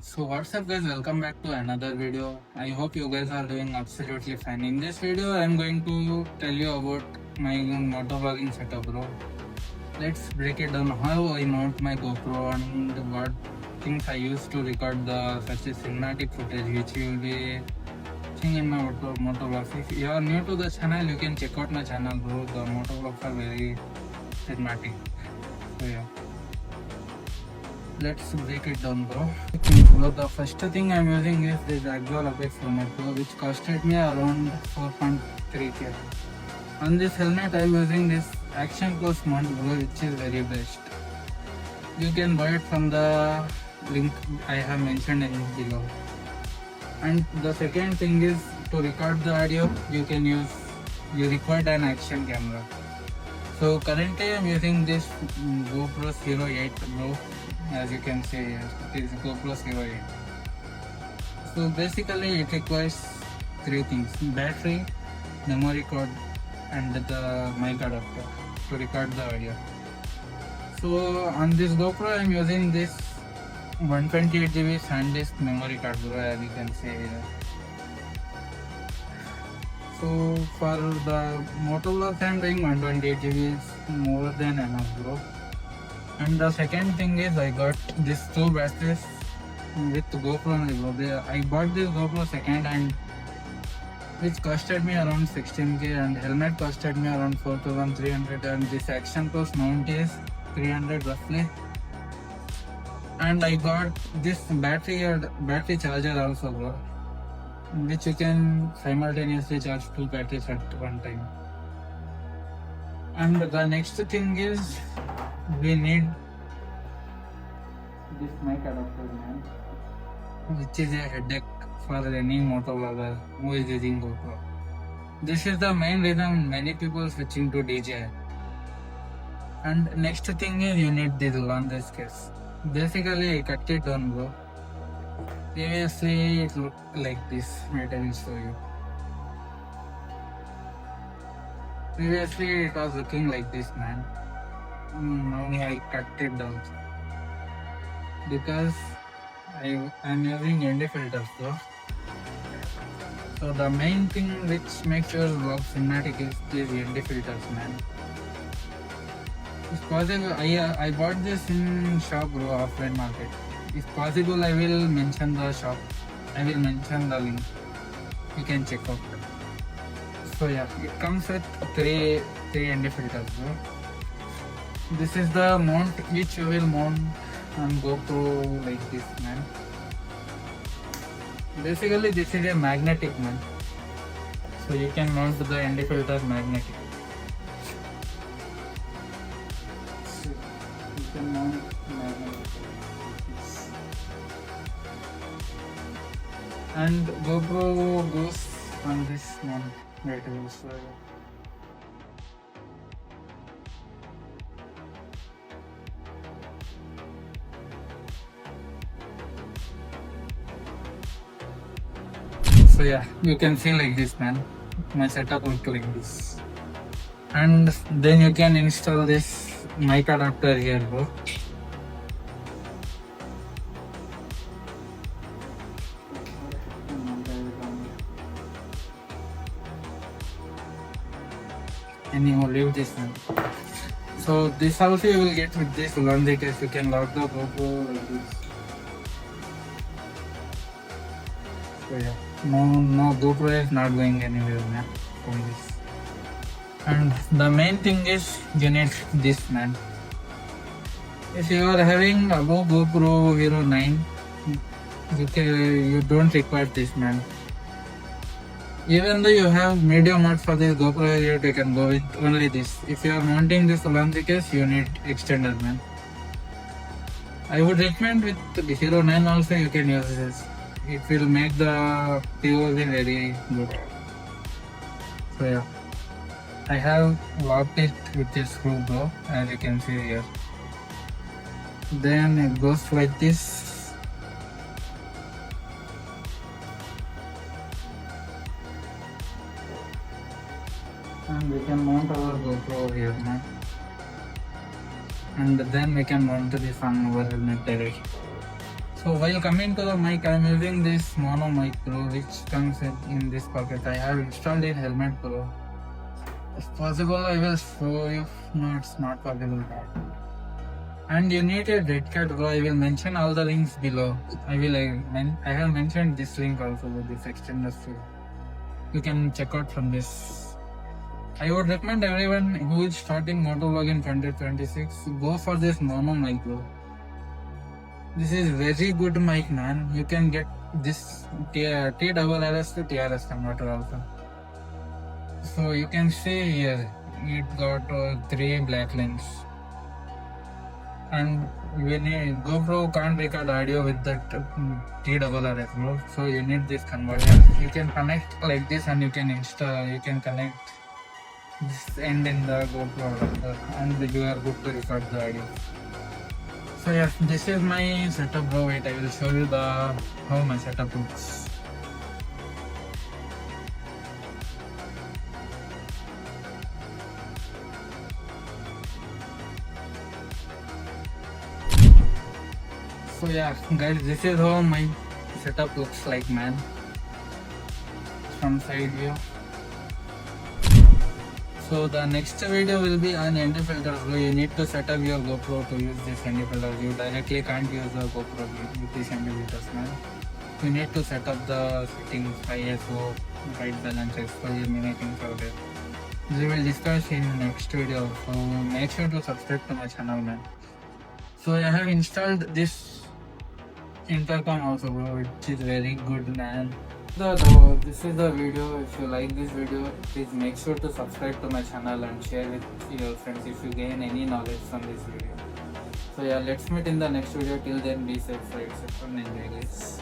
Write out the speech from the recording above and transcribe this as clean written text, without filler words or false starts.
So what's up guys, welcome back to another video. I hope you guys are doing absolutely fine. In this video I'm going to tell you about my motovlogging setup bro. Let's break it down how I mount my GoPro and what things I use to record the such a cinematic footage which you will be seeing in my motovlogs. If you are new to the channel you can check out my channel bro. The motovlogs are very cinematic. So yeah. Let's break it down bro. The first thing I'm using is this actual Apex helmet bro, which costed me around 4.3k. On this helmet I'm using this Action Plus mount bro, which is very best. You can buy it from the link I have mentioned in below. And the second thing is to record the audio you require an action camera. So currently I'm using this GoPro 08 bro. As you can see here, it is GoPro 08. So basically it requires three things: battery, memory card and the mic adapter to record the audio. So on this GoPro I'm using this 128GB SanDisk memory card bro, as you can see here. So for the motovlogs I'm doing 128GB is more than enough bro. And the second thing is I got these two batteries with GoPro. I bought this GoPro second hand, which costed me around 16k, and helmet costed me around 4,300, and this Action Plus mount is 300 roughly. And I got this battery charger also bro, which you can simultaneously charge two batteries at one time. And the next thing is we need this mic adapter man, which is a headache for any motovlogger who is using GoPro. This is the main reason many people switching to DJI. And next thing is you need this lens case. Basically I cut it down bro. Previously it looked like this. Wait, I will show you. Previously it was looking like this man. Now I cut it down because I'm using ND filters though. So the main thing which makes your vlog cinematic is these ND filters man. If possible, I bought this in shop bro, offline market. If possible I will mention the shop. I will mention the link. You can check out. So yeah, it comes with three ND filters bro. This is the mount which you will mount on GoPro like this man. Basically this is a magnetic man. So you can mount the ND filter magnetic. So you can mount magnetic. And GoPro goes on this mount. Wait, I will show you. So yeah, you can see like this man. My setup looks like this. And then you can install this mic adapter here bro. And you will leave this one. So this also you will get with this laundry case. You can lock the GoPro like this. So yeah, no GoPro is not going anywhere man from this. And the main thing is you need this man. If you are having above GoPro Hero 9, you don't require this man. Even though you have medium mode for this GoPro Hero, you can go with only this. If you are mounting this lens case, you need extender man. I would recommend with the Hero 9 also you can use this. It will make the POV very good. So yeah, I have locked it with this screw bro, as you can see here. Then it goes like this. And we can mount our GoPro here now. And then we can mount this on our helmet directly. So while coming to the mic, I am using this mono mic pro, which comes in this pocket. I have installed in Helmet Pro. If possible, I will show you. No, it's not possible. And you need a red card, bro. I will mention all the links below. I have mentioned this link also with this extender too. You can check out from this. I would recommend everyone who is starting motovlog in 2026 go for this mono mic, bro. This is very good mic, man. You can get this TRS to TRS converter also. So you can see here, it got 3 black lens. And GoPro can't record audio with that TRS, bro. So you need this converter. You can connect like this and you can connect this end in the GoPro and you are good to record the audio. So yeah, this is my setup, bro. Wait, I will show you how my setup looks. So yeah, guys, this is how my setup looks like, man. From side view. So the next video will be on ND filters. So you need to set up your GoPro to use this ND filters. You directly can't use the GoPro with these ND filters, man. You need to set up the settings, ISO, white balance, exposure, many things out there. We will discuss in next video. So make sure to subscribe to my channel, man. So I have installed this intercom also, bro, which is very good, man. This is the video. If you like this video, please make sure to subscribe to my channel and share with your friends if you gain any knowledge from this video. So yeah, let's meet in the next video. Till then, be safe, ride safe, and enjoy, guys.